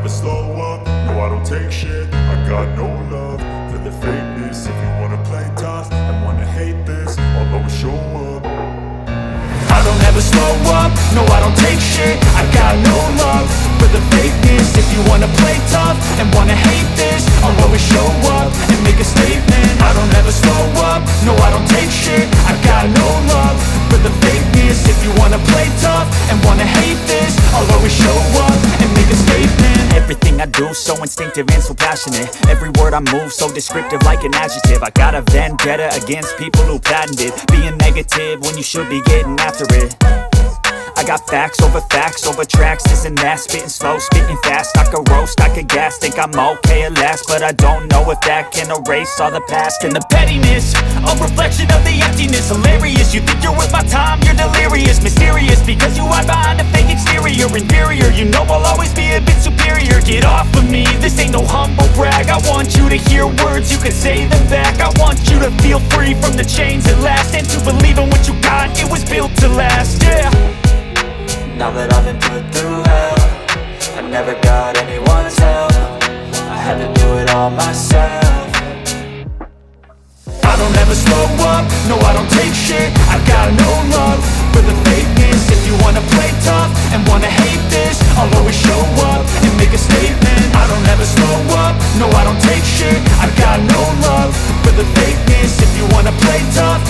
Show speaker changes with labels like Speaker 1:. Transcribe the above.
Speaker 1: never slow up, no I don't take shit. I got no love for the fakeness. If you wanna play tough and wanna hate this, I'll always show up. I don't ever slow up, no I don't take shit. I got no love for the fakeness. If you wanna play tough and wanna hate this, I'll always show up and make a statement. I don't ever slow up, no I don't take shit. I got no love for the fakeness. If you wanna play tough and wanna hate this, I'll always show up and make a statement.
Speaker 2: Everything I do so instinctive and so passionate. Every word I move so descriptive like an adjective. I got a vendetta against people who patented being negative when you should be getting after it. I got facts over tracks, this and that. Spitting slow, spitting fast. I could roast, I could gas. Think I'm okay at last, but I don't know if that can erase all the past. And the pettiness, a reflection of the emptiness. Hilarious, you think you're worth my time, you're delirious. Mysterious, because you hide behind a fake exterior. Inferior, you know I'll always be a bit superior. Get off of me, this ain't no humble brag. I want you to hear words, you can say them back. I want you to feel free from the chains at last, and to believe in what you got, it was built to last, yeah.
Speaker 3: Now that I've been put through hell, I never got anyone's help. I had to do it all myself.
Speaker 1: I don't ever slow up, no I don't take shit. I got no love for the fakeness. If you wanna play tough and wanna hate this, I'll always show up and make a statement. I don't ever slow up, no I don't take shit. I got no love for the fakeness. If you wanna play tough